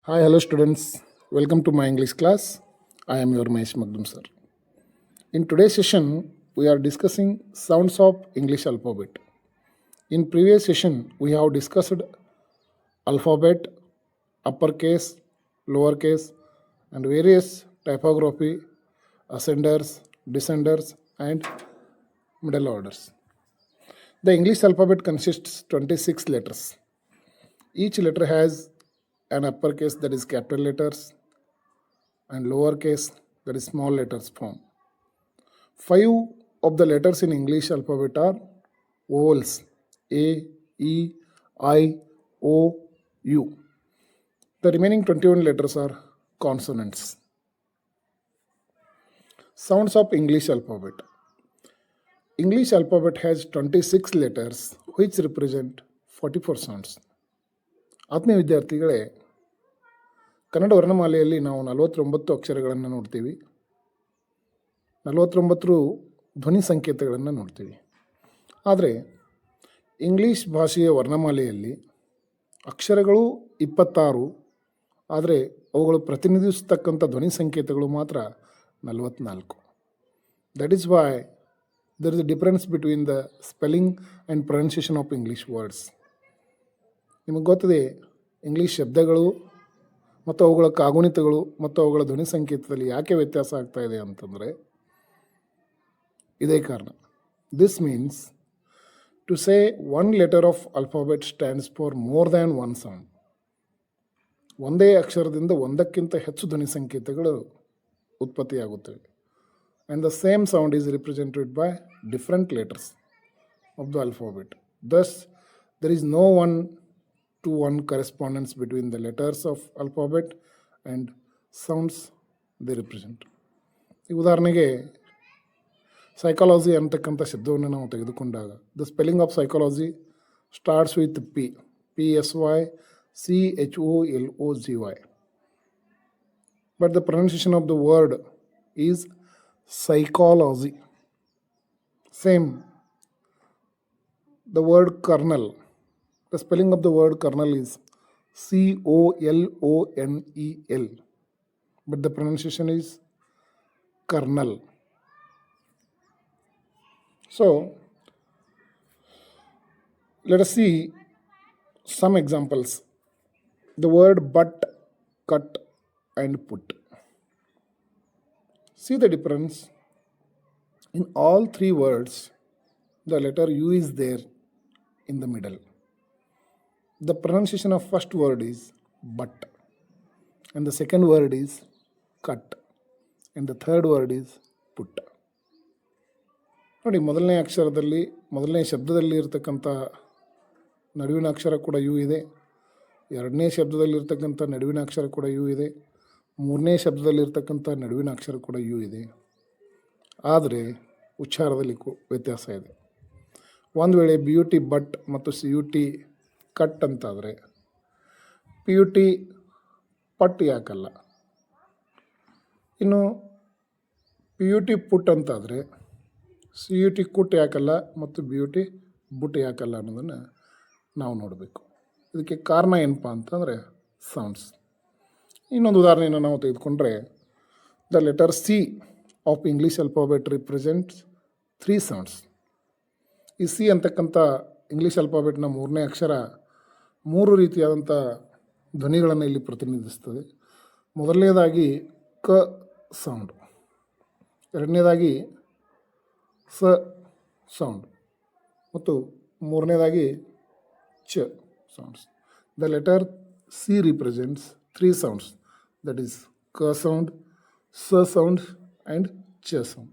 Hi, hello students. Welcome to my English class. I am your Mahesh Magdum sir. In today's session, we are discussing sounds of English alphabet. In previous session, we have discussed alphabet, uppercase, lowercase, and various typography, ascenders, descenders, and middle orders. The English alphabet consists 26 letters. Each letter has an uppercase, that is capital letters, and lowercase, that is small letters form. 5 of the letters in English alphabet are vowels: A, E, I, O, U. The remaining 21 letters are consonants. Sounds of English alphabet. English alphabet has 26 letters which represent 44 sounds. ಆತ್ಮೀಯ ವಿದ್ಯಾರ್ಥಿಗಳೇ, ಕನ್ನಡ ವರ್ಣಮಾಲೆಯಲ್ಲಿ ನಾವು 49 ಅಕ್ಷರಗಳನ್ನು ನೋಡ್ತೀವಿ, 49 ಧ್ವನಿ ಸಂಕೇತಗಳನ್ನು ನೋಡ್ತೀವಿ. ಆದರೆ English ಭಾಷೆಯ ವರ್ಣಮಾಲೆಯಲ್ಲಿ ಅಕ್ಷರಗಳು 26, ಆದರೆ ಅವುಗಳು ಪ್ರತಿನಿಧಿಸತಕ್ಕಂಥ ಧ್ವನಿ ಸಂಕೇತಗಳು ಮಾತ್ರ 44. That is why there is a difference between the spelling and pronunciation of English words. ನಿಮಗೆ ಗೊತ್ತಿದೆ, ಇಂಗ್ಲೀಷ್ ಶಬ್ದಗಳು ಮತ್ತು ಅವುಗಳ ಕಾಗುಣಿತಗಳು ಮತ್ತು ಅವುಗಳ ಧ್ವನಿ ಸಂಕೇತದಲ್ಲಿ ಯಾಕೆ ವ್ಯತ್ಯಾಸ ಆಗ್ತಾ ಇದೆ ಅಂತಂದರೆ ಇದೇ ಕಾರಣ. This means to say one letter of alphabet stands for more than one sound. ಒಂದೇ ಅಕ್ಷರದಿಂದ ಒಂದಕ್ಕಿಂತ ಹೆಚ್ಚು ಧ್ವನಿ ಸಂಕೇತಗಳು ಉತ್ಪತ್ತಿಯಾಗುತ್ತವೆ. And the same sound is represented by different letters of the alphabet. Thus there is no one to one correspondence between the letters of alphabet and sounds they represent. ಈ ಉದಾಹರಣೆಗೆ psychology ಅಂತಕ್ಕಂಥ ಶಬ್ದವನ್ನು ನಾವು ತೆಗೆದುಕೊಂಡಾಗ, the spelling of psychology starts with PSYCHOLOGY, but the pronunciation of the word is psychology. Same, the word kernel, the spelling of the word kernel is COLONEL, but the pronunciation is kernel. So, let us see some examples. The word but, cut, and put. See the difference. In all three words, the letter U is there in the middle. The pronunciation of first word is but, and the second word is cut, and the third word is put. ನೋಡಿ, ಮೊದಲನೇ ಶಬ್ದದಲ್ಲಿ ಇರತಕ್ಕಂಥ ನಡುವಿನ ಅಕ್ಷರ ಕೂಡ you ಇದೆ, ಎರಡನೇ ಶಬ್ದದಲ್ಲಿರ್ತಕ್ಕಂಥ ನಡುವಿನ ಅಕ್ಷರ ಕೂಡ you ಇದೆ, ಮೂರನೇ ಶಬ್ದದಲ್ಲಿರ್ತಕ್ಕಂಥ ನಡುವಿನ ಅಕ್ಷರ ಕೂಡ ಯು ಇದೆ. ಆದರೆ ಉಚ್ಚಾರದಲ್ಲಿ ವ್ಯತ್ಯಾಸ ಇದೆ. ಒಂದು ವೇಳೆ BUT ಬಟ್ ಮತ್ತು CUT ಕಟ್ ಅಂತಾದರೆ PUT ಪಟ್ ಯಾಕಲ್ಲ, ಇನ್ನು PUT ಪುಟ್ ಅಂತಾದರೆ CUT ಕುಟ್ ಯಾಕಲ್ಲ ಮತ್ತು BUT ಬುಟ್ ಯಾಕಲ್ಲ ಅನ್ನೋದನ್ನು ನಾವು ನೋಡಬೇಕು. ಇದಕ್ಕೆ ಕಾರಣ ಏನಪ್ಪ ಅಂತಂದರೆ ಸೌಂಡ್ಸ್. ಇನ್ನೊಂದು ಉದಾಹರಣೆಯನ್ನು ನಾವು ತೆಗೆದುಕೊಂಡ್ರೆ, the letter C of English alphabet represents 3 sounds. ಈ ಸಿ ಅಂತಕ್ಕಂಥ ಇಂಗ್ಲೀಷ್ ಅಲ್ಫಾಬೆಟ್ನ ಮೂರನೇ ಅಕ್ಷರ 3 ರೀತಿಯಾದಂಥ ಧ್ವನಿಗಳನ್ನು ಇಲ್ಲಿ ಪ್ರತಿನಿಧಿಸ್ತದೆ. ಮೊದಲನೇದಾಗಿ ಕ ಸೌಂಡ್, ಎರಡನೇದಾಗಿ ಸ ಸೌಂಡ್, ಮತ್ತು ಮೂರನೇದಾಗಿ ಚ sounds. The letter C represents 3 sounds, that is ಕ ಸೌಂಡ್, ಸ ಸೌಂಡ್ ಆ್ಯಂಡ್ ಚ sound.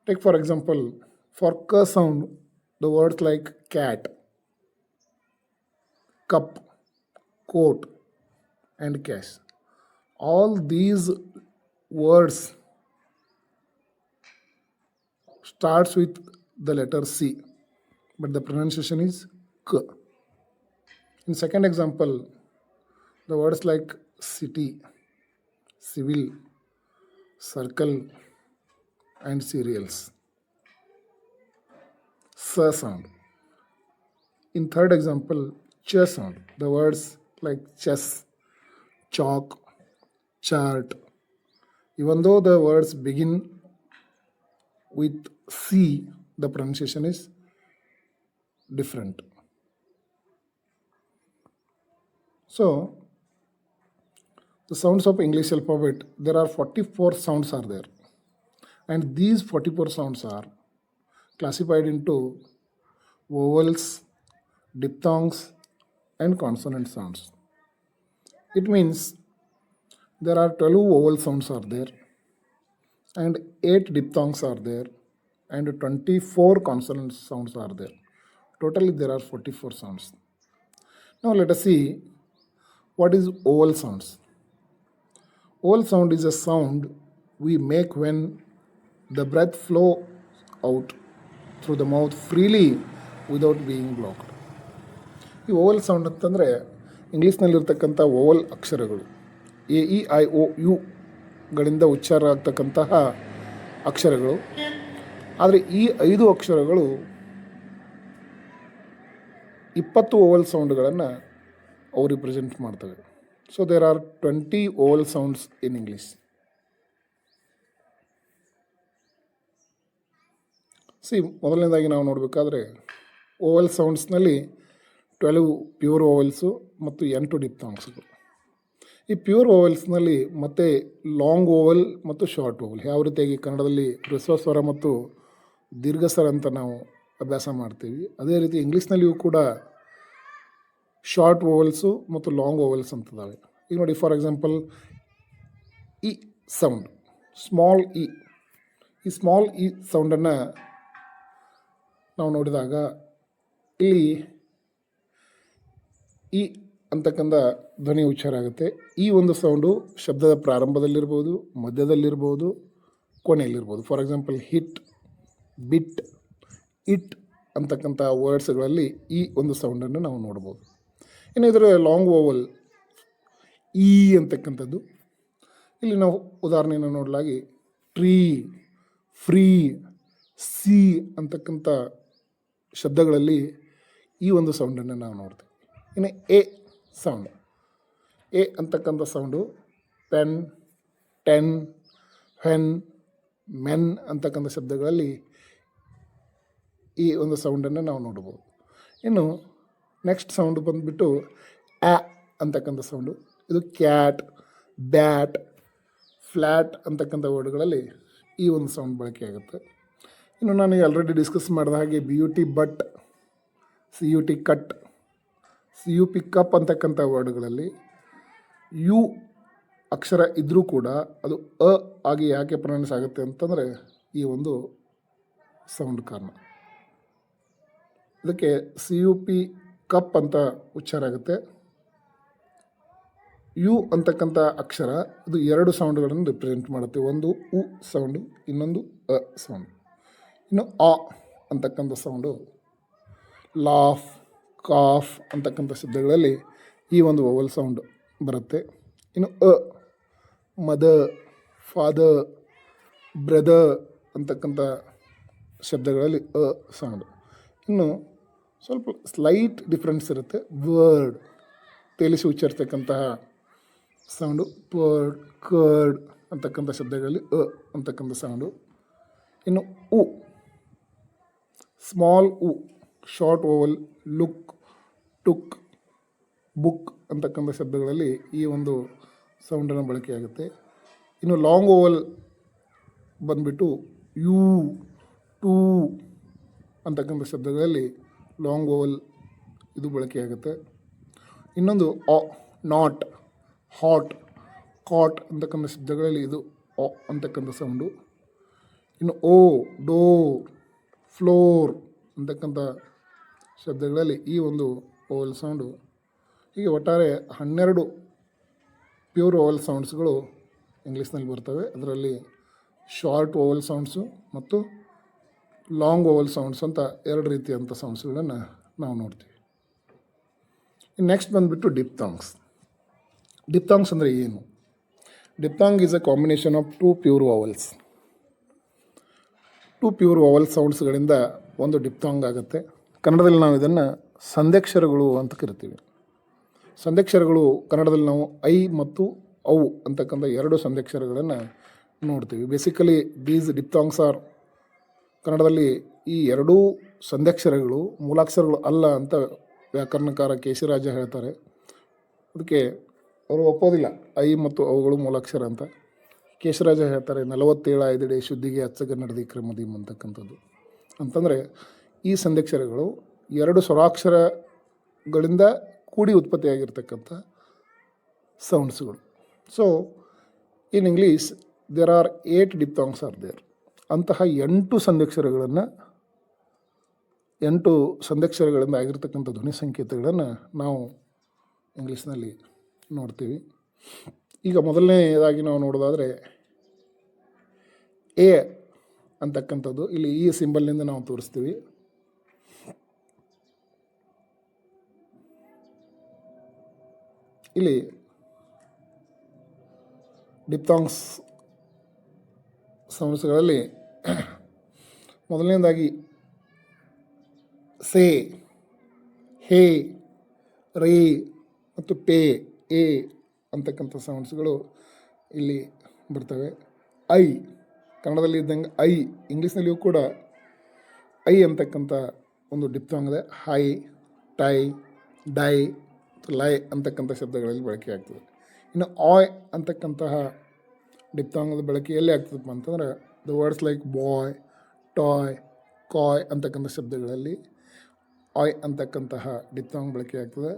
Take for example, for ka sound, the words like cat, cup, coat, and cash. All these words starts with the letter C, but the pronunciation is K. In second example, the words like city, civil, circle, and cereals, sa sound. In third example, ch sound, the words like chess, chalk, chart. Even though the words begin with C, the pronunciation is different. So, the sounds of English alphabet, there are 44 sounds are there. And these 44 sounds are classified into vowels, diphthongs, and consonant sounds. It means there are 12 vowel sounds are there, and 8 diphthongs are there, and 24 consonant sounds are there. Totally there are 44 sounds. Now let us see what is vowel sounds. Vowel sound is a sound we make when the breath flow out through the mouth freely without being blocked. ಈ Oval sound ಅಂತಂದರೆ ಇಂಗ್ಲೀಷ್ನಲ್ಲಿರ್ತಕ್ಕಂಥ Oval ಅಕ್ಷರಗಳು AEIOUಗಳಿಂದ ಉಚ್ಚಾರ ಆಗ್ತಕ್ಕಂತಹ ಅಕ್ಷರಗಳು. ಆದರೆ ಈ 5 ಅಕ್ಷರಗಳು 20 Oval ಸೌಂಡ್ಗಳನ್ನು ಅವು represent ಮಾಡ್ತವೆ. So there are 20 vowel sounds in English. ಮೊದಲನೇದಾಗಿ ನಾವು ನೋಡಬೇಕಾದ್ರೆ ಓವಲ್ ಸೌಂಡ್ಸ್ನಲ್ಲಿ 12 ಪ್ಯೂರ್ ಓವಲ್ಸು ಮತ್ತು 8 ಡಿಪ್ಥಾಂಗ್ಸ್ಗಳು. ಈ ಪ್ಯೂರ್ ಓವಲ್ಸ್ನಲ್ಲಿ ಮತ್ತೆ ಲಾಂಗ್ ಓವಲ್ ಮತ್ತು ಶಾರ್ಟ್ ಓವಲ್, ಯಾವ ರೀತಿಯಾಗಿ ಕನ್ನಡದಲ್ಲಿ ಹ್ರಸ್ವ ಸ್ವರ ಮತ್ತು ದೀರ್ಘ ಸ್ವರ ಅಂತ ನಾವು ಅಭ್ಯಾಸ ಮಾಡ್ತೀವಿ, ಅದೇ ರೀತಿ ಇಂಗ್ಲೀಷ್ನಲ್ಲಿಯೂ ಕೂಡ ಶಾರ್ಟ್ ಓವಲ್ಸು ಮತ್ತು ಲಾಂಗ್ ಓವಲ್ಸ್ ಅಂತದಾವೆ. ಈಗ ನೋಡಿ, for example E sound, small E. ಈ ಸ್ಮಾಲ್ ಇ ಸೌಂಡನ್ನು ನಾವು ನೋಡಿದಾಗ ಇಲ್ಲಿ ಇ ಅಂತಕ್ಕಂಥ ಧ್ವನಿ ಉಚ್ಚಾರ ಆಗುತ್ತೆ. ಈ ಒಂದು ಸೌಂಡು ಶಬ್ದದ ಪ್ರಾರಂಭದಲ್ಲಿರ್ಬೋದು, ಮಧ್ಯದಲ್ಲಿರ್ಬೋದು, ಕೊನೆಯಲ್ಲಿರ್ಬೋದು. For example hit, bit, it ಅಂತಕ್ಕಂಥ ವರ್ಡ್ಸ್ಗಳಲ್ಲಿ ಈ ಒಂದು ಸೌಂಡನ್ನು ನಾವು ನೋಡ್ಬೋದು. ಇನ್ನು ಇದರ ಲಾಂಗ್ ಓವಲ್ ಈ ಅಂತಕ್ಕಂಥದ್ದು, ಇಲ್ಲಿ ನಾವು ಉದಾಹರಣೆಯನ್ನು ನೋಡಲಾಗಿ ಟ್ರೀ, ಫ್ರೀ, ಸಿ ಅಂತಕ್ಕಂಥ ಶಬ್ದಗಳಲ್ಲಿ ಈ ಒಂದು ಸೌಂಡನ್ನು ನಾವು ನೋಡ್ತೀವಿ. ಇನ್ನು ಎ ಸೌಂಡ್, ಎ ಅಂತಕ್ಕಂಥ ಸೌಂಡು ಪೆನ್, ಟೆನ್, ಹೆನ್, ಮೆನ್ ಅಂತಕ್ಕಂಥ ಶಬ್ದಗಳಲ್ಲಿ ಈ ಒಂದು ಸೌಂಡನ್ನು ನಾವು ನೋಡ್ಬೋದು. ಇನ್ನು ನೆಕ್ಸ್ಟ್ ಸೌಂಡು ಬಂದುಬಿಟ್ಟು ಆ ಅಂತಕ್ಕಂಥ ಸೌಂಡು. ಇದು ಕ್ಯಾಟ್, ಬ್ಯಾಟ್, ಫ್ಲ್ಯಾಟ್ ಅಂತಕ್ಕಂಥ ವರ್ಡ್ಗಳಲ್ಲಿ ಈ ಒಂದು ಸೌಂಡ್ ಬಳಕೆ ಆಗುತ್ತೆ. ಇನ್ನು ನಾನು ಆಲ್ರೆಡಿ ಡಿಸ್ಕಸ್ ಮಾಡಿದ ಹಾಗೆ BUT but, CUT cut, CUP cup ಅಂತಕ್ಕಂಥ ವರ್ಡ್ಗಳಲ್ಲಿ ಯು ಅಕ್ಷರ ಇದ್ದರೂ ಕೂಡ ಅದು ಅ ಆಗಿ ಯಾಕೆ ಪ್ರೊನೌನ್ಸ್ ಆಗುತ್ತೆ ಅಂತಂದರೆ ಈ ಒಂದು ಸೌಂಡ್ ಕಾರಣ. ಇದಕ್ಕೆ CUP ಕಪ್ ಅಂತ ಉಚ್ಚಾರ ಆಗುತ್ತೆ. ಯು ಅಂತಕ್ಕಂಥ ಅಕ್ಷರ ಇದು 2 ಸೌಂಡ್ಗಳನ್ನು ರಿಪ್ರೆಸೆಂಟ್ ಮಾಡುತ್ತೆ. ಒಂದು ಉ ಸೌಂಡು, ಇನ್ನೊಂದು ಅ ಸೌಂಡು. ಇನ್ನು ಆ ಅಂತಕ್ಕಂಥ ಸೌಂಡು ಲಾಫ್, ಕಾಫ್ ಅಂತಕ್ಕಂಥ ಶಬ್ದಗಳಲ್ಲಿ ಈ ಒಂದು ವೋವಲ್ ಸೌಂಡ್ ಬರುತ್ತೆ. ಇನ್ನು ಅ, ಮದರ್, ಫಾದರ್, ಬ್ರದರ್ ಅಂತಕ್ಕಂಥ ಶಬ್ದಗಳಲ್ಲಿ ಅ ಸೌಂಡ್. ಇನ್ನು ಸ್ವಲ್ಪ ಸ್ಲೈಟ್ ಡಿಫ್ರೆನ್ಸ್ ಇರುತ್ತೆ. ವರ್ಡ್ ತೇಲಿಸಿ ಉಚ್ಚರಿಸ್ತಕ್ಕಂತಹ ಸೌಂಡು ಪರ್ಡ್, ಕರ್ಡ್ ಅಂತಕ್ಕಂಥ ಶಬ್ದಗಳಲ್ಲಿ ಅ ಅಂತಕ್ಕಂಥ ಸೌಂಡು. ಇನ್ನು ಉ, ಸ್ಮಾಲ್ ಉ, short vowel, look, took, book ಅಂತಕ್ಕಂಥ ಶಬ್ದಗಳಲ್ಲಿ ಈ ಒಂದು ಸೌಂಡನ್ನು ಬಳಕೆಯಾಗುತ್ತೆ. ಇನ್ನು ಲಾಂಗ್ ಓವಲ್ ಬಂದುಬಿಟ್ಟು ಯು, ಟೂ ಅಂತಕ್ಕಂಥ ಶಬ್ದಗಳಲ್ಲಿ ಲಾಂಗ್ ಓವಲ್ ಇದು ಬಳಕೆಯಾಗುತ್ತೆ. ಇನ್ನೊಂದು ಆ, ನಾಟ್, ಹಾಟ್, ಕಾಟ್ ಅಂತಕ್ಕಂಥ ಶಬ್ದಗಳಲ್ಲಿ ಇದು ಆ ಅಂತಕ್ಕಂಥ ಸೌಂಡು. ಇನ್ನು ಓ, ಡೋರ್, ಫ್ಲೋರ್ ಅಂತಕ್ಕಂಥ ಶಬ್ದಗಳಲ್ಲಿ ಈ ಒಂದು ಓವಲ್ ಸೌಂಡು. ಹೀಗೆ ಒಟ್ಟಾರೆ 12 ಪ್ಯೂರ್ ಓವಲ್ ಸೌಂಡ್ಸ್ಗಳು ಇಂಗ್ಲೀಷ್ನಲ್ಲಿ ಬರ್ತವೆ. ಅದರಲ್ಲಿ ಶಾರ್ಟ್ ಓವಲ್ ಸೌಂಡ್ಸು ಮತ್ತು ಲಾಂಗ್ ಓವಲ್ ಸೌಂಡ್ಸ್ ಅಂತ 2 ರೀತಿಯಂಥ ಸೌಂಡ್ಸ್ಗಳನ್ನು ನಾವು ನೋಡ್ತೀವಿ. ನೆಕ್ಸ್ಟ್ ಬಂದುಬಿಟ್ಟು ಡಿಪ್ಥಾಂಗ್ಸ್. ಡಿಪ್ಥಾಂಗ್ಸ್ ಅಂದರೆ ಏನು? Diphthong is a combination of 2 pure vowels. 2 pure vowel ಸೌಂಡ್ಸ್ಗಳಿಂದ ಒಂದು ಡಿಪ್ಥಾಂಗ್ ಆಗುತ್ತೆ. ಕನ್ನಡದಲ್ಲಿ ನಾವು ಇದನ್ನು ಸಂಧ್ಯಕ್ಷರಗಳು ಅಂತ ಕರಿತೀವಿ. ಸಂಧ್ಯಕ್ಷರಗಳು ಕನ್ನಡದಲ್ಲಿ ನಾವು ಐ ಮತ್ತು ಔ ಅಂತಕ್ಕಂಥ ಎರಡು ಸಂಧ್ಯಕ್ಷರಗಳನ್ನು ನೋಡ್ತೀವಿ. ಬೇಸಿಕಲಿ ದೀಸ್ ಡಿಪ್ತಾಂಗ್ಸ್ ಆರ್ ಕನ್ನಡದಲ್ಲಿ ಈ ಎರಡೂ ಸಂಧ್ಯಕ್ಷರಗಳು ಮೂಲಾಕ್ಷರಗಳು ಅಲ್ಲ ಅಂತ ವ್ಯಾಕರಣಕಾರ ಕೇಶಿರಾಜ ಹೇಳ್ತಾರೆ. ಅದಕ್ಕೆ ಅವರು ಒಪ್ಪೋದಿಲ್ಲ ಐ ಮತ್ತು ಅವುಗಳು ಮೂಲಾಕ್ಷರ ಅಂತ. ಕೇಶರಾಜ ಹೇಳ್ತಾರೆ 47 ಆಯ್ದಡೆ ಶುದ್ಧಿಗೆ ಅಚ್ಚಗ ನಡೆದಿ ಕ್ರಮದೀಮ್ ಅಂತಕ್ಕಂಥದ್ದು. ಅಂತಂದರೆ ಈ ಸಂಧ್ಯಕ್ಷರಗಳು ಎರಡು ಸ್ವರಾಕ್ಷರಗಳಿಂದ ಕೂಡಿ ಉತ್ಪತ್ತಿಯಾಗಿರ್ತಕ್ಕಂಥ ಸೌಂಡ್ಸ್ಗಳು. So in English there are 8 diphthongs are there. ಅಂತಹ 8 ಸಂಧ್ಯಕ್ಷರಗಳಿಂದ ಆಗಿರ್ತಕ್ಕಂಥ ಧ್ವನಿ ಸಂಕೇತಗಳನ್ನು ನಾವು ಇಂಗ್ಲೀಷ್ನಲ್ಲಿ ನೋಡ್ತೀವಿ. ಈಗ ಮೊದಲನೇದಾಗಿ ನಾವು ನೋಡೋದಾದರೆ ಎ ಅಂತಕ್ಕಂಥದ್ದು ಇಲ್ಲಿ ಈ ಸಿಂಬಲ್ನಿಂದ ನಾವು ತೋರಿಸ್ತೀವಿ. ಇಲ್ಲಿ ಡಿಪ್ತಾಂಗ್ಸ್ ಸೌಂಡ್ಸ್ಗಳಲ್ಲಿ ಮೊದಲನೇದಾಗಿ ಸೇ, ಹೇ, ರೇ ಮತ್ತು ಪೇ, ಎ ಅಂತಕ್ಕಂಥ ಸೌಂಡ್ಸ್ಗಳು ಇಲ್ಲಿ ಬರ್ತವೆ. ಐ ಕನ್ನಡದಲ್ಲಿ ಇದ್ದಂಗೆ ಐ, ಇಂಗ್ಲೀಷ್ನಲ್ಲಿಯೂ ಕೂಡ ಐ ಅಂತಕ್ಕಂಥ ಒಂದು ಡಿಪ್ತಾಂಗ್ ಇದೆ. ಹೈ, ಟೈ, ಡೈ, ಲೈ ಅಂತಕ್ಕಂಥ ಶಬ್ದಗಳಲ್ಲಿ ಬಳಕೆ ಆಗ್ತದೆ. ಇನ್ನು ಆಯ್ ಅಂತಕ್ಕಂತಹ ಡಿಪ್ತಾಂಗದ ಬಳಕೆ ಎಲ್ಲಿ ಆಗ್ತದಪ್ಪ ಅಂತಂದ್ರೆ the words like boy, toy, coy ಅಂತಕ್ಕಂಥ ಶಬ್ದಗಳಲ್ಲಿ ಆಯ್ ಅಂತಕ್ಕಂತಹ ಡಿಪ್ತಾಂಗ್ ಬಳಕೆ ಆಗ್ತದೆ.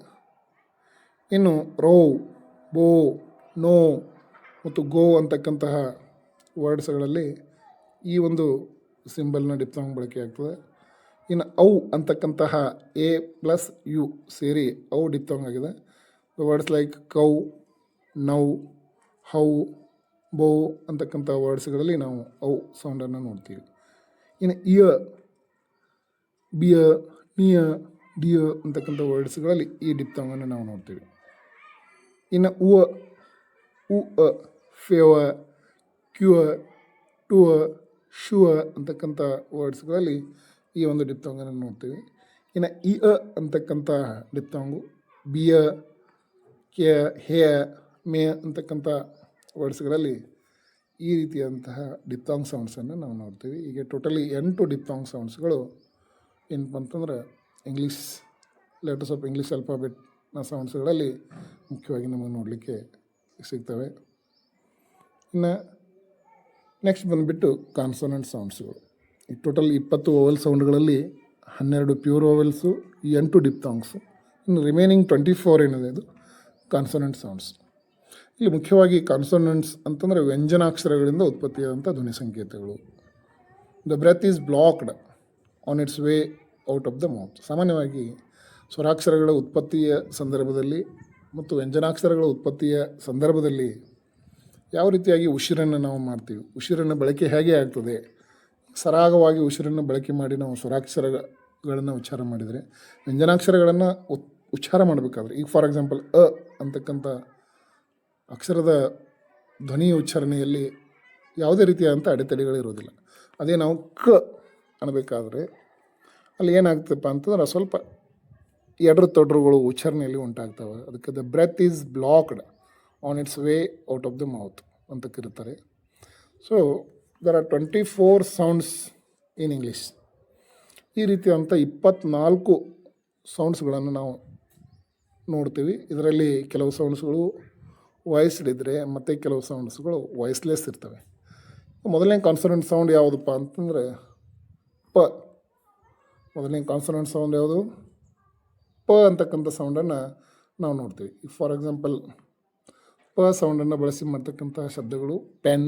ಇನ್ನು ರೋ, ಬೋ, ನೋ ಮತ್ತು ಗೋ ಅಂತಕ್ಕಂತಹ ವರ್ಡ್ಸ್ಗಳಲ್ಲಿ ಈ ಒಂದು ಸಿಂಬಲ್ನ ಡಿಪ್ತಾಂಗ್ ಬಳಕೆ ಆಗ್ತದೆ. ಇನ್ನು ಔ ಅಂತಕ್ಕಂತಹ ಎ ಪ್ಲಸ್ ಯು ಸೇರಿ ಔ ಡಿಪ್ತಾಂಗ್ ಆಗಿದೆ. Words like cow, now, how, bow ಅಂತಕ್ಕಂಥ ವರ್ಡ್ಸ್ಗಳಲ್ಲಿ ನಾವು ಔ ಸೌಂಡನ್ನು ನೋಡ್ತೀವಿ. ಇನ್ನು ಇಯ, ಬಿಯ, ನಿಯ, ಡಿಯ ಅಂತಕ್ಕಂಥ ವರ್ಡ್ಸ್ಗಳಲ್ಲಿ ಈ ಡಿಪ್ತಾಂಗನ್ನು ನಾವು ನೋಡ್ತೀವಿ. ಇನ್ನು ಉವ, ಉ, ಅ, ಫೇವ, ಕ್ಯುವ, ಟುವ, ಶುವ ಅಂತಕ್ಕಂಥ ವರ್ಡ್ಸ್ಗಳಲ್ಲಿ ಈ ಒಂದು ಡಿಪ್ತಾಂಗನ್ನು ನೋಡ್ತೀವಿ. ಇನ್ನು ಇ ಅ ಅಂತಕ್ಕಂಥ ಡಿಪ್ತಾಂಗು ಬಿಯ, ಕೆ, ಹೇಯ, ಮೇ ಅಂತಕ್ಕಂಥ ವರ್ಡ್ಸ್ಗಳಲ್ಲಿ ಈ ರೀತಿಯಾದಂತಹ ಡಿಪ್ತಾಂಗ್ ಸೌಂಡ್ಸನ್ನು ನಾವು ನೋಡ್ತೀವಿ. ಈಗ ಟೋಟಲಿ 8 ಡಿಪ್ತಾಂಗ್ ಸೌಂಡ್ಸ್ಗಳು ಏನಪ್ಪ ಅಂತಂದ್ರೆ ಇಂಗ್ಲೀಷ್ ಲೆಟರ್ಸ್ ಆಫ್ ಇಂಗ್ಲೀಷ್ ಆಲ್ಫಾಬೆಟ್ನ ಸೌಂಡ್ಸ್ಗಳಲ್ಲಿ ಮುಖ್ಯವಾಗಿ ನಮಗೆ ನೋಡಲಿಕ್ಕೆ ಸಿಗ್ತವೆ. ಇನ್ನು ನೆಕ್ಸ್ಟ್ ಬಂದುಬಿಟ್ಟು ಕಾನ್ಸೋನೆಂಟ್ ಸೌಂಡ್ಸ್ಗಳು. ಈ ಟೋಟಲ್ 20 ವೋವೆಲ್ ಸೌಂಡ್ಗಳಲ್ಲಿ 12 ಪ್ಯೂರ್ ವೋವೆಲ್ಸು, 8 ಡಿಪ್ತಾಂಗ್ಸು, ಇನ್ನು ರಿಮೈನಿಂಗ್ 24 ಏನಿದೆ ಇದು ಕಾನ್ಸೋನೆಂಟ್ ಸೌಂಡ್ಸ್. ಇಲ್ಲಿ ಮುಖ್ಯವಾಗಿ ಕಾನ್ಸೋನೆಂಟ್ಸ್ ಅಂತಂದರೆ ವ್ಯಂಜನಾಕ್ಷರಗಳಿಂದ ಉತ್ಪತ್ತಿಯಾದಂಥ ಧ್ವನಿ ಸಂಕೇತಗಳು. The breath is blocked on its way out of the mouth. ಸಾಮಾನ್ಯವಾಗಿ ಸ್ವರಾಕ್ಷರಗಳ ಉತ್ಪತ್ತಿಯ ಸಂದರ್ಭದಲ್ಲಿ ಮತ್ತು ವ್ಯಂಜನಾಕ್ಷರಗಳ ಉತ್ಪತ್ತಿಯ ಸಂದರ್ಭದಲ್ಲಿ ಯಾವ ರೀತಿಯಾಗಿ ಉಸಿರನ್ನು ನಾವು ಮಾಡ್ತೀವಿ, ಉಸಿರನ್ನು ಬಳಕೆ ಹೇಗೆ ಆಗ್ತದೆ, ಸರಾಗವಾಗಿ ಉಸಿರನ್ನು ಬಳಕೆ ಮಾಡಿ ನಾವು ಸ್ವರಾಕ್ಷರಗಳನ್ನು ಉಚ್ಚಾರ ಮಾಡಿದರೆ ವ್ಯಂಜನಾಕ್ಷರಗಳನ್ನು ಉಚ್ಚಾರ ಮಾಡಬೇಕಾದ್ರೆ ಈಗ ಫಾರ್ ಎಕ್ಸಾಂಪಲ್ ಅ ಅಂತಕ್ಕಂಥ ಅಕ್ಷರದ ಧ್ವನಿ ಉಚ್ಚಾರಣೆಯಲ್ಲಿ ಯಾವುದೇ ರೀತಿಯಾದಂಥ ಅಡೆತಡೆಗಳಿರೋದಿಲ್ಲ. ಅದೇ ನಾವು ಕ ಅನ್ನಬೇಕಾದ್ರೆ ಅಲ್ಲಿ ಏನಾಗ್ತದಪ್ಪ ಅಂತಂದ್ರೆ ಸ್ವಲ್ಪ ಎಡ್ರು ತೊಡ್ರುಗಳು ಉಚ್ಚಾರಣೆಯಲ್ಲಿ ಉಂಟಾಗ್ತವೆ. ಅದಕ್ಕೆ the breath is blocked on its way out of the mouth ಅಂತ ಕರೀತಾರೆ. So there are 24 sounds in English. ಈ ರೀತಿಯಾದಂಥ 24 ಸೌಂಡ್ಸ್ಗಳನ್ನು ನಾವು ನೋಡ್ತೀವಿ. ಇದರಲ್ಲಿ ಕೆಲವು ಸೌಂಡ್ಸ್ಗಳು ವಾಯ್ಸ್ಡ್ ಇದ್ದರೆ ಮತ್ತು ಕೆಲವು ಸೌಂಡ್ಸ್ಗಳು ವಾಯ್ಸ್ಲೆಸ್ ಇರ್ತವೆ. ಮೊದಲನೇ ಕಾನ್ಸನೆಂಟ್ ಸೌಂಡ್ ಯಾವುದಪ್ಪ ಅಂತಂದರೆ ಪ. ಮೊದಲನೇ ಕಾನ್ಸನೆಂಟ್ ಸೌಂಡ್ ಯಾವುದು? ಪ ಅಂತಕ್ಕಂಥ ಸೌಂಡನ್ನು ನಾವು ನೋಡ್ತೀವಿ. ಫಾರ್ ಎಕ್ಸಾಂಪಲ್ ಪ ಸೌಂಡನ್ನು ಬಳಸಿ ಮಾಡ್ತಕ್ಕಂಥ ಶಬ್ದಗಳು ಪೆನ್,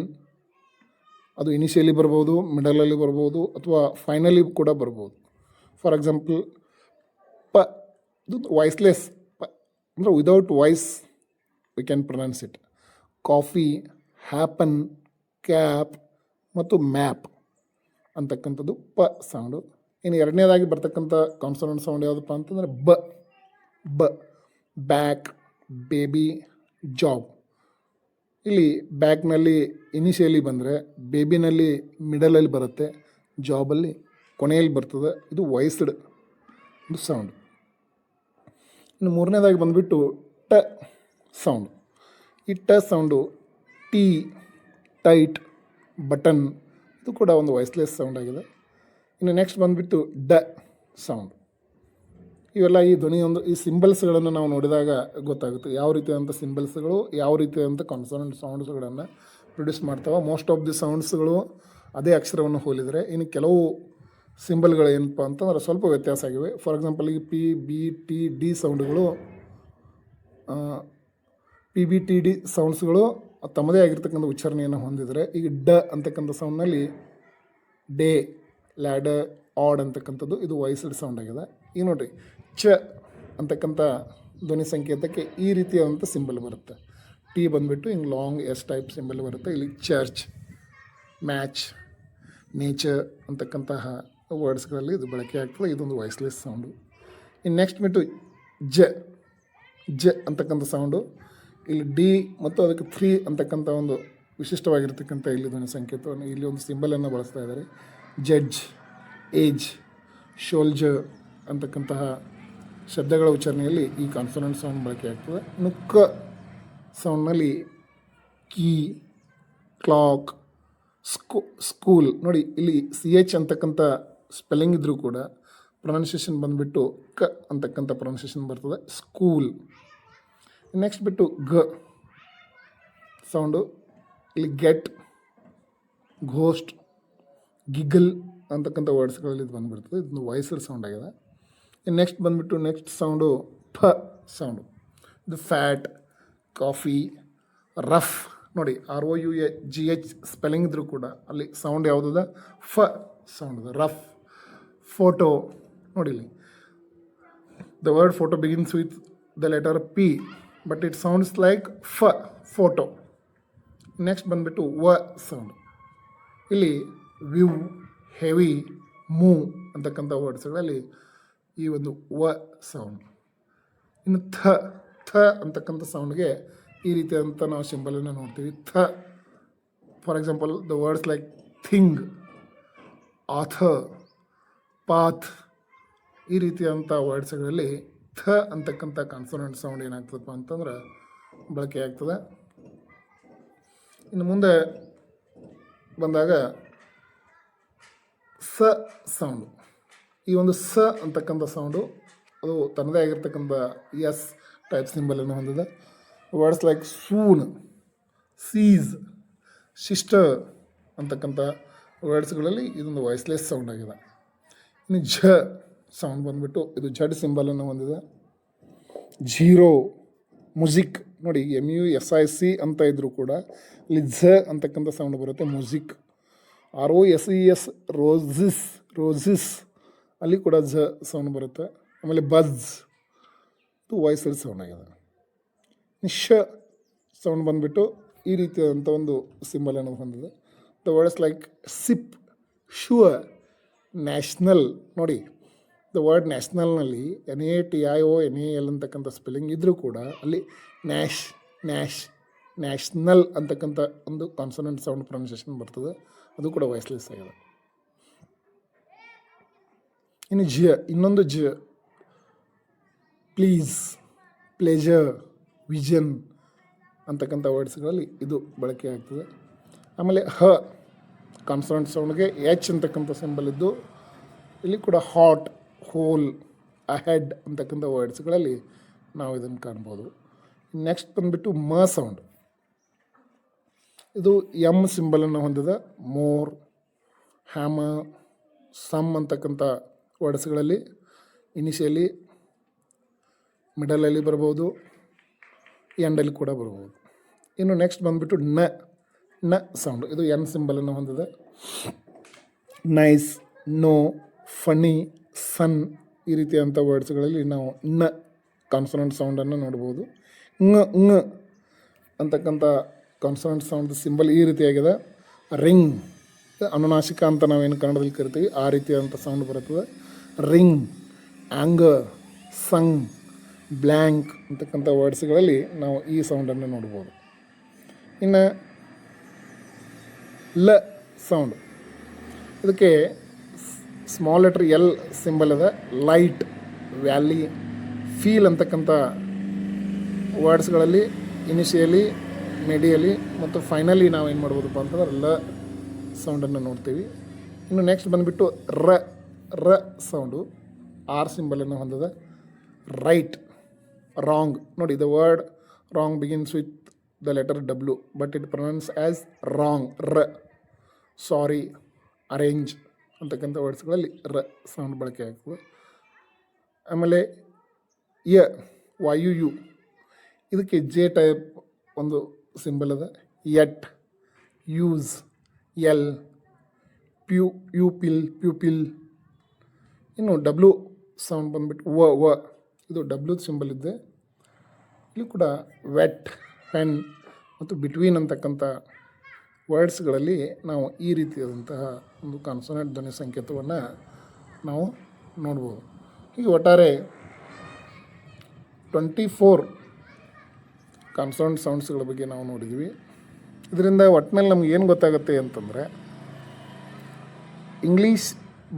ಅದು ಇನಿಷಿಯಲಿ ಬರ್ಬೋದು, ಮಿಡಲಲ್ಲಿ ಬರ್ಬೋದು, ಅಥವಾ ಫೈನಲಿ ಕೂಡ ಬರ್ಬೋದು. ಫಾರ್ ಎಕ್ಸಾಂಪಲ್ ಪ ಇದು ವಾಯ್ಸ್ಲೆಸ್ ಪ ಅಂದರೆ without voice we can pronounce it. Coffee, happen, cap ಮತ್ತು ಮ್ಯಾಪ್ ಅಂತಕ್ಕಂಥದ್ದು ಪ ಸೌಂಡು. ಇನ್ನು ಎರಡನೇದಾಗಿ ಬರ್ತಕ್ಕಂಥ ಕಾನ್ಸನೆಂಟ್ ಸೌಂಡ್ ಯಾವುದಪ್ಪ ಅಂತಂದರೆ ಬ. ಬ ಬ್ಯಾಕ್, ಬೇಬಿ, ಜಾಬ್. ಇಲ್ಲಿ ಬ್ಯಾಕ್ನಲ್ಲಿ ಇನಿಷಿಯಲಿ ಬಂದರೆ, ಬೇಬಿನಲ್ಲಿ ಮಿಡಲಲ್ಲಿ ಬರುತ್ತೆ, ಜಾಬಲ್ಲಿ ಕೊನೆಯಲ್ಲಿ ಬರ್ತದೆ. ಇದು ವಾಯ್ಸ್ಡ್ ಒಂದು ಸೌಂಡ್. ಇನ್ನು ಮೂರನೇದಾಗಿ ಬಂದುಬಿಟ್ಟು ಟ ಸೌಂಡ್. ಈ ಟ ಸೌಂಡು ಟೀ, ಟೈಟ್, ಬಟನ್ ಇದು ಕೂಡ ಒಂದು ವಾಯ್ಸ್ಲೆಸ್ ಸೌಂಡ್ ಆಗಿದೆ. ಇನ್ನು ನೆಕ್ಸ್ಟ್ ಬಂದುಬಿಟ್ಟು ಡ ಸೌಂಡ್. ಇವೆಲ್ಲ ಈ ಧ್ವನಿಯೊಂದು ಈ ಸಿಂಬಲ್ಸ್ಗಳನ್ನು ನಾವು ನೋಡಿದಾಗ ಗೊತ್ತಾಗುತ್ತೆ ಯಾವ ರೀತಿಯಾದಂಥ ಸಿಂಬಲ್ಸ್ಗಳು ಯಾವ ರೀತಿಯಾದಂಥ ಕಾನ್ಸೋನೆಂಟ್ ಸೌಂಡ್ಸ್ಗಳನ್ನು ಪ್ರೊಡ್ಯೂಸ್ ಮಾಡ್ತಾವೆ. ಮೋಸ್ಟ್ ಆಫ್ ದಿ ಸೌಂಡ್ಸ್ಗಳು ಅದೇ ಅಕ್ಷರವನ್ನು ಹೋಲಿದರೆ, ಇನ್ನು ಕೆಲವು ಸಿಂಬಲ್ಗಳು ಏನಪ್ಪ ಅಂತಂದ್ರೆ ಸ್ವಲ್ಪ ವ್ಯತ್ಯಾಸ ಆಗಿವೆ. ಫಾರ್ ಎಕ್ಸಾಂಪಲ್ ಈಗ ಪಿ, ಬಿ, ಟಿ, ಡಿ ಸೌಂಡ್ಗಳು ಪಿ, ಬಿ, ಟಿ, ಡಿ ಸೌಂಡ್ಸ್ಗಳು ತಮ್ಮದೇ ಆಗಿರ್ತಕ್ಕಂಥ ಉಚ್ಚಾರಣೆಯನ್ನು ಹೊಂದಿದರೆ, ಈಗ ಡ ಅಂತಕ್ಕಂಥ ಸೌಂಡ್ನಲ್ಲಿ ಡೇ, ಲ್ಯಾಡರ್, ಆಡ್ ಅಂತಕ್ಕಂಥದ್ದು ಇದು ವಾಯ್ಸ್ಡ್ ಸೌಂಡ್ ಆಗಿದೆ. ಈಗ ನೋಡಿರಿ ಚ ಅಂತಕ್ಕಂಥ ಧ್ವನಿ ಸಂಕೇತಕ್ಕೆ ಈ ರೀತಿಯಾದಂಥ ಸಿಂಬಲ್ ಬರುತ್ತೆ. ಟಿ ಬಂದುಬಿಟ್ಟು ಹಿಂಗೆ ಲಾಂಗ್ ಎಸ್ ಟೈಪ್ ಸಿಂಬಲ್ ಬರುತ್ತೆ. ಇಲ್ಲಿ ಚರ್ಚ್, ಮ್ಯಾಚ್, ನೇಚರ್ ಅಂತಕ್ಕಂತಹ ವರ್ಡ್ಸ್ಗಳಲ್ಲಿ ಇದು ಬಳಕೆ ಆಗ್ತದೆ. ಇದೊಂದು ವಾಯ್ಸ್ಲೆಸ್ ಸೌಂಡು. ಇನ್ನು ನೆಕ್ಸ್ಟ್ ಬಿಟ್ಟು ಜ ಅಂತಕ್ಕಂಥ ಸೌಂಡು. ಇಲ್ಲಿ ಡಿ ಮತ್ತು ಅದಕ್ಕೆ 3 ಅಂತಕ್ಕಂಥ ಒಂದು ವಿಶಿಷ್ಟವಾಗಿರ್ತಕ್ಕಂಥ ಇಲ್ಲಿ ಧ್ವನಿ ಸಂಕೇತವನ್ನು ಇಲ್ಲಿ ಒಂದು ಸಿಂಬಲನ್ನು ಬಳಸ್ತಾ ಇದ್ದಾರೆ. ಜಡ್ಜ್, ಏಜ್, ಶೋಲ್ಜರ್ ಅಂತಕ್ಕಂತಹ ಶಬ್ದಗಳ ಉಚ್ಚಾರಣೆಯಲ್ಲಿ ಈ ಕಾನ್ಸೋನೆಂಟ್ ಸೌಂಡ್ ಬಳಕೆ ಆಗ್ತದೆ. ಇನ್ನು ಕ ಸೌಂಡ್ನಲ್ಲಿ ಕೀ, ಕ್ಲಾಕ್, ಸ್ಕೂಲ್ ನೋಡಿ ಇಲ್ಲಿ CH ಅಂತಕ್ಕಂಥ ಸ್ಪೆಲ್ಲಿಂಗ್ ಇದ್ದರೂ ಕೂಡ ಪ್ರೊನೌನ್ಸಿಯೇಷನ್ ಬಂದುಬಿಟ್ಟು ಕ ಅಂತಕ್ಕಂಥ ಪ್ರೊನೌನ್ಸಿಯೇಷನ್ ಬರ್ತದೆ, ಸ್ಕೂಲ್. ನೆಕ್ಸ್ಟ್ ಬಿಟ್ಟು ಗ ಸೌಂಡು. ಇಲ್ಲಿ ಗೆಟ್, ಘೋಸ್ಟ್, ಗಿಗಲ್ ಅಂತಕ್ಕಂಥ ವರ್ಡ್ಸ್ಗಳಲ್ಲಿ ಇದು ಬಂದುಬಿಡ್ತದೆ. ಇದೊಂದು ವಾಯ್ಸ್ಡ್ ಸೌಂಡ್ ಆಗಿದೆ. ನೆಕ್ಸ್ಟ್ ಬಂದುಬಿಟ್ಟು ನೆಕ್ಸ್ಟ್ ಸೌಂಡು ಫ ಸೌಂಡು. ಇದು ಫ್ಯಾಟ್, ಕಾಫಿ, ರಫ್ ನೋಡಿ ROUGH ಸ್ಪೆಲ್ಲಿಂಗ್ ಇದ್ದರೂ ಕೂಡ ಅಲ್ಲಿ ಸೌಂಡ್ ಯಾವುದದ ಫ ಸೌಂಡ್ ಅದ. ರಫ್, ಫೋಟೋ ನೋಡಿ ಇಲ್ಲಿ the word photo begins with the letter P but it sounds like ಫ, ಫೋಟೋ. ನೆಕ್ಸ್ಟ್ ಬಂದುಬಿಟ್ಟು ವ ಸೌಂಡ್. ಇಲ್ಲಿ ವ್ಯೂ, ಹೆವಿ, ಮೂವ್ ಅಂತಕ್ಕಂಥ ವರ್ಡ್ಸ್ಗಳಲ್ಲಿ ಈ ಒಂದು ವ ಸೌಂಡ್. ಇನ್ನು ಥ ಅಂತಕ್ಕಂಥ ಸೌಂಡ್ಗೆ ಈ ರೀತಿಯಾದಂಥ ನಾವು ಸಿಂಬಲನ್ನು ನೋಡ್ತೀವಿ. For example the words like thing, author, path ಈ ರೀತಿಯಾದಂಥ ವರ್ಡ್ಸ್ಗಳಲ್ಲಿ ಅಂತಕ್ಕಂಥ ಕಾನ್ಸೋನೆಂಟ್ ಸೌಂಡ್ ಏನಾಗ್ತದಪ್ಪ ಅಂತಂದ್ರೆ ಬಳಕೆ ಆಗ್ತದೆ. ಇನ್ನು ಮುಂದೆ ಬಂದಾಗ ಸ ಸೌಂಡು. ಈ ಒಂದು ಸ ಅಂತಕ್ಕಂಥ ಸೌಂಡು ಅದು ತನ್ನದೇ ಆಗಿರ್ತಕ್ಕಂಥ ಎಸ್ ಟೈಪ್ ಸಿಂಬಲನ್ನು ಹೊಂದಿದೆ. Words like soon, sees, sister ಅಂತಕ್ಕಂಥ ವರ್ಡ್ಸ್ಗಳಲ್ಲಿ ಇದೊಂದು ವಾಯ್ಸ್ಲೆಸ್ ಸೌಂಡ್ ಆಗಿದೆ. ಇನ್ನು ಝ ಸೌಂಡ್ ಬಂದುಬಿಟ್ಟು ಇದು ಜಡ್ ಸಿಂಬಲನ್ನು ಹೊಂದಿದೆ. ಜೀರೋ, ಮುಜಿಕ್ ನೋಡಿ MUSIC ಅಂತ ಇದ್ದರೂ ಕೂಡ ಇಲ್ಲಿ ಝ ಅಂತಕ್ಕಂಥ ಸೌಂಡ್ ಬರುತ್ತೆ. ಮ್ಯೂಸಿಕ್, ROSES, ರೋಸಿಸ್ ಅಲ್ಲಿ ಕೂಡ ಝ ಸೌಂಡ್ ಬರುತ್ತೆ. ಆಮೇಲೆ ಬಜ್ ಇದು ವಾಯ್ಸ್ಡ್ ಸೌಂಡ್ ಆಗಿದೆ. ಶ ಸೌಂಡ್ ಬಂದುಬಿಟ್ಟು ಈ ರೀತಿಯಾದಂಥ ಒಂದು ಸಿಂಬಲನ್ನು ಹೊಂದಿದೆ. The words like sip, sure, national ನೋಡಿ ದ ವರ್ಡ್ ನ್ಯಾಷನಲ್ನಲ್ಲಿ NATIONAL ಅಂತಕ್ಕಂಥ ಸ್ಪೆಲ್ಲಿಂಗ್ ಇದ್ದರೂ ಕೂಡ ಅಲ್ಲಿ ನ್ಯಾಷನಲ್ ಅಂತಕ್ಕಂಥ ಒಂದು ಕಾನ್ಸೋನೆಂಟ್ ಸೌಂಡ್ ಪ್ರೊನೌನ್ಸಿಯೇಷನ್ ಬರ್ತದೆ. ಅದು ಕೂಡ ವಾಯ್ಸ್ಲೆಸ್ ಆಗಿದೆ. ಇನ್ನು ಇನ್ನೊಂದು ಪ್ಲೀಸ್, ಪ್ಲೇಜರ್, ವಿಷನ್ ಅಂತಕ್ಕಂಥ ವರ್ಡ್ಸ್ಗಳಲ್ಲಿ ಇದು ಬಳಕೆ ಆಗ್ತದೆ. ಆಮೇಲೆ ಕಾನ್ಸೋನೆಂಟ್ ಸೌಂಡ್ಗೆ H ಅಂತಕ್ಕಂಥ ಸಿಂಬಲ್ ಇದ್ದು ಇಲ್ಲಿ ಕೂಡ ಹಾಟ್, ಹೋಲ್, ಅಹೆಡ್ ಅಂತಕ್ಕಂಥ ವರ್ಡ್ಸ್ಗಳಲ್ಲಿ ನಾವು ಇದನ್ನು ಕಾಣ್ಬೋದು. ನೆಕ್ಸ್ಟ್ ಬಂದುಬಿಟ್ಟು ಮ ಸೌಂಡ್. ಇದು M ಸಿಂಬಲನ್ನು ಹೊಂದಿದೆ. ಮೋರ್, ಹ್ಯಾಮರ್, ಸಮ್ ಅಂತಕ್ಕಂಥ ವರ್ಡ್ಸ್ಗಳಲ್ಲಿ ಇನಿಷಿಯಲಿ, ಮಿಡಲಲ್ಲಿ ಬರ್ಬೋದು, ಎಂಡಲ್ಲಿ ಕೂಡ ಬರ್ಬೋದು. ಇನ್ನು ನೆಕ್ಸ್ಟ್ ಬಂದುಬಿಟ್ಟು ನ ಸೌಂಡ್. ಇದು N ಸಿಂಬಲನ್ನು ಹೊಂದಿದೆ. ನೈಸ್, ನೋ, ಫನಿ, ಸನ್ ಈ ರೀತಿಯಾದಂಥ ವರ್ಡ್ಸ್ಗಳಲ್ಲಿ ನಾವು ಕಾನ್ಸೋನೆಂಟ್ ಸೌಂಡನ್ನು ನೋಡ್ಬೋದು. ಂಗ್ ಅಂತಕ್ಕಂಥ ಕಾನ್ಸೋನೆಂಟ್ ಸೌಂಡ್ ಸಿಂಬಲ್ ಈ ರೀತಿಯಾಗಿದೆ. ರಿಂಗ್, ಅನುನಾಸಿಕ ಅಂತ ನಾವೇನು ಕನ್ನಡದಲ್ಲಿ ಕರಿತೀವಿ ಆ ರೀತಿಯಾದಂಥ ಸೌಂಡ್ ಬರುತ್ತದೆ. ರಿಂಗ್, ಆ್ಯಂಗರ್, ಸಂಗ್, ಬ್ಲ್ಯಾಂಕ್ ಅಂತಕ್ಕಂಥ ವರ್ಡ್ಸ್ಗಳಲ್ಲಿ ನಾವು ಈ ಸೌಂಡನ್ನು ನೋಡ್ಬೋದು. ಇನ್ನು ಲ ಸೌಂಡ್. ಇದಕ್ಕೆ ಸ್ಮಾಲ್ ಲೆಟರ್ L ಸಿಂಬಲ್ ಇದೆ. ಲೈಟ್, ವ್ಯಾಲಿ, ಫೀಲ್ ಅಂತಕ್ಕಂಥ ವರ್ಡ್ಸ್ಗಳಲ್ಲಿ ಇನಿಷಿಯಲಿ, ಮಿಡಿಯಲಿ ಮತ್ತು ಫೈನಲಿ ನಾವು ಏನು ಮಾಡ್ಬೋದಪ್ಪ ಅಂತಂದ್ರೆ ಲ ಸೌಂಡನ್ನು ನೋಡ್ತೀವಿ. ಇನ್ನು ನೆಕ್ಸ್ಟ್ ಬಂದುಬಿಟ್ಟು ರ ಸೌಂಡು ಆರ್ ಸಿಂಬಲನ್ನು ಹೊಂದಿದೆ. Right, wrong. ನೋಡಿ, the word wrong begins with the letter W but it pronounce as wrong. Sorry, arrange ಅಂತಕ್ಕಂಥ ವರ್ಡ್ಸ್ಗಳಲ್ಲಿ ಸೌಂಡ್ ಬಳಕೆ ಆಗ್ತದೆ. ಆಮೇಲೆ ಯು ಇದಕ್ಕೆ ಜೆ ಟೈಪ್ ಒಂದು ಸಿಂಬಲ್ ಅದ. ಎಟ್, ಯೂಸ್, ಎಲ್, ಪ್ಯೂಪಿಲ್. ಇನ್ನು ಡಬ್ಲ್ಯೂ ಸೌಂಡ್ ಬಂದುಬಿಟ್ಟು ಇದು ಡಬ್ಲ್ಯೂ ಸಿಂಬಲ್ ಇದೆ. ಇಲ್ಲಿ ಕೂಡ ವೆಟ್, ಪೆನ್ ಮತ್ತು ಬಿಟ್ವೀನ್ ಅಂತಕ್ಕಂಥ ವರ್ಡ್ಸ್ಗಳಲ್ಲಿ ನಾವು ಈ ರೀತಿಯಾದಂತಹ ಒಂದು ಕಾನ್ಸೋನೆಂಟ್ ಧ್ವನಿ ಸಂಕೇತವನ್ನು ನಾವು ನೋಡ್ಬೋದು. ಹೀಗೆ ಒಟ್ಟಾರೆ 24 ಕಾನ್ಸೋನೆಂಟ್ ಸೌಂಡ್ಸ್ಗಳ ಬಗ್ಗೆ ನಾವು ನೋಡಿದ್ವಿ. ಇದರಿಂದ ಒಟ್ಟಿನಲ್ಲಿ ನಮ್ಗೆ ಏನು ಗೊತ್ತಾಗುತ್ತೆ ಅಂತಂದರೆ, ಇಂಗ್ಲೀಷ್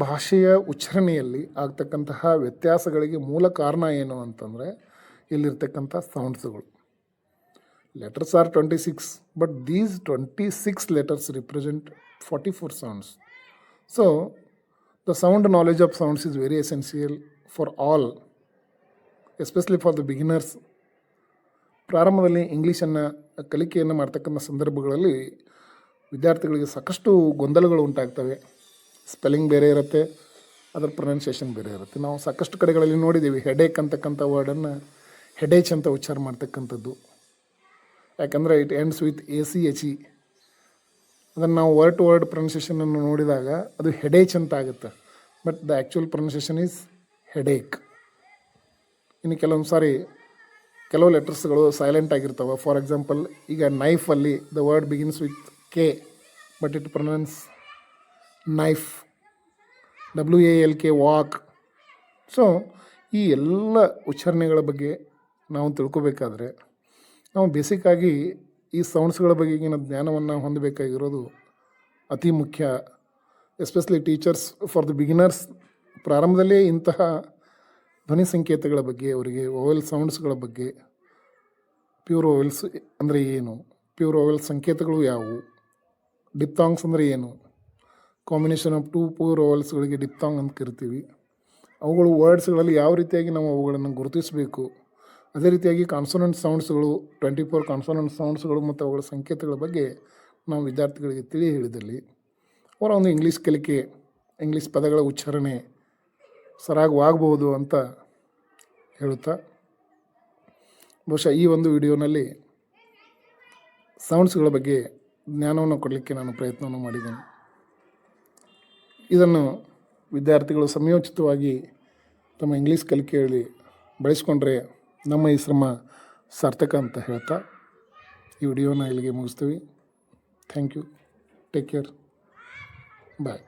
ಭಾಷೆಯ ಉಚ್ಚಾರಣೆಯಲ್ಲಿ ಆಗ್ತಕ್ಕಂತಹ ವ್ಯತ್ಯಾಸಗಳಿಗೆ ಮೂಲ ಕಾರಣ ಏನು ಅಂತಂದರೆ ಇಲ್ಲಿರ್ತಕ್ಕಂಥ ಸೌಂಡ್ಸ್ಗಳು. Letters are 26, but these 26 letters represent 44 sounds. So, the sound knowledge of sounds is very essential for all, especially for the beginners. ಪ್ರಾರಂಭದಲ್ಲಿ ಇಂಗ್ಲೀಷನ್ನು ಕಲಿಕೆಯನ್ನು ಮಾಡ್ತಕ್ಕಂಥ ಸಂದರ್ಭಗಳಲ್ಲಿ ವಿದ್ಯಾರ್ಥಿಗಳಿಗೆ ಸಾಕಷ್ಟು ಗೊಂದಲಗಳು ಉಂಟಾಗ್ತವೆ. ಸ್ಪೆಲ್ಲಿಂಗ್ ಬೇರೆ ಇರುತ್ತೆ, ಅದರ ಪ್ರೊನೌನ್ಸಿಯೇಷನ್ ಬೇರೆ ಇರುತ್ತೆ. ನಾವು ಸಾಕಷ್ಟು ಕಡೆಗಳಲ್ಲಿ ನೋಡಿದ್ದೀವಿ ಹೆಡೇಕ್ ಅಂತಕ್ಕಂಥ ವರ್ಡನ್ನು ಹೆಡೇಚ್ ಅಂತ ಉಚ್ಚಾರ ಮಾಡ್ತಕ್ಕಂಥದ್ದು. ಯಾಕಂದರೆ ಇಟ್ ಎಂಡ್ಸ್ ವಿತ್ ACHE. ಅದನ್ನು ನಾವು ವರ್ಡ್ ಟು ವರ್ಡ್ ಪ್ರೊನೌನ್ಸಿಯೇಷನನ್ನು ನೋಡಿದಾಗ ಅದು ಹೆಡೇಚ್ ಅಂತ ಆಗುತ್ತೆ, but the actual pronunciation is headache. ಇನ್ನು ಕೆಲವೊಂದು ಸಾರಿ ಕೆಲವು ಲೆಟರ್ಸ್ಗಳು ಸೈಲೆಂಟ್ ಆಗಿರ್ತವೆ. ಫಾರ್ ಎಕ್ಸಾಂಪಲ್, ಈಗ ನೈಫಲ್ಲಿ the word begins with K but it pronounce knife. WALK, walk. So ಈ ಎಲ್ಲ ಉಚ್ಚಾರಣೆಗಳ ಬಗ್ಗೆ ನಾವು ತಿಳ್ಕೊಬೇಕಾದ್ರೆ ನಾವು ಬೇಸಿಕ್ಕಾಗಿ ಈ ಸೌಂಡ್ಸ್ಗಳ ಬಗೆಗಿನ ಜ್ಞಾನವನ್ನು ಹೊಂದಬೇಕಾಗಿರೋದು ಅತಿ ಮುಖ್ಯ. Especially teachers for the beginners ಪ್ರಾರಂಭದಲ್ಲೇ ಇಂತಹ ಧ್ವನಿ ಸಂಕೇತಗಳ ಬಗ್ಗೆ ಅವರಿಗೆ ವೊವೆಲ್ ಸೌಂಡ್ಸ್ಗಳ ಬಗ್ಗೆ, ಪ್ಯೂರ್ ವೊವೆಲ್ಸ್ ಅಂದರೆ ಏನು, ಪ್ಯೂರ್ ವೊವೆಲ್ ಸಂಕೇತಗಳು ಯಾವುವು, ಡಿಪ್ತಾಂಗ್ಸ್ ಅಂದರೆ ಏನು, ಕಾಂಬಿನೇಷನ್ ಆಫ್ 2 ಪ್ಯೂರ್ ವೊವೆಲ್ಸ್ಗಳಿಗೆ ಡಿಪ್ತಾಂಗ್ ಅಂತ ಕರಿತೀವಿ. ಅವುಗಳು ವರ್ಡ್ಸ್ಗಳಲ್ಲಿ ಯಾವ ರೀತಿಯಾಗಿ ನಾವು ಅವುಗಳನ್ನು ಗುರುತಿಸಬೇಕು, ಅದೇ ರೀತಿಯಾಗಿ ಕಾನ್ಸೋನೆಂಟ್ ಸೌಂಡ್ಸ್ಗಳು 24 ಕಾನ್ಸೋನೆಂಟ್ ಸೌಂಡ್ಸ್ಗಳು ಮತ್ತು ಅವುಗಳ ಸಂಕೇತಗಳ ಬಗ್ಗೆ ನಾವು ವಿದ್ಯಾರ್ಥಿಗಳಿಗೆ ತಿಳಿ ಹೇಳಿದಲ್ಲಿ ಅವರ ಒಂದು ಇಂಗ್ಲೀಷ್ ಕಲಿಕೆ, ಇಂಗ್ಲೀಷ್ ಪದಗಳ ಉಚ್ಚಾರಣೆ ಸರಾಗವಾಗಬಹುದು ಅಂತ ಹೇಳುತ್ತಾ, ಬಹುಶಃ ಈ ಒಂದು ವಿಡಿಯೋನಲ್ಲಿ ಸೌಂಡ್ಸ್ಗಳ ಬಗ್ಗೆ ಜ್ಞಾನವನ್ನು ಕೊಡಲಿಕ್ಕೆ ನಾನು ಪ್ರಯತ್ನವನ್ನು ಮಾಡಿದ್ದೇನೆ. ಇದನ್ನು ವಿದ್ಯಾರ್ಥಿಗಳು ಸಮಯೋಚಿತವಾಗಿ ತಮ್ಮ ಇಂಗ್ಲೀಷ್ ಕಲಿಕೆಯಲ್ಲಿ ಬಳಸಿಕೊಂಡ್ರೆ ನಮ್ಮ ಈ ಶ್ರಮ ಸಾರ್ಥಕ ಅಂತ ಹೇಳ್ತಾ ಈ ವಿಡಿಯೋನ ಇಲ್ಲಿಗೆ ಮುಗಿಸ್ತೀವಿ. Thank you. Take care. Bye.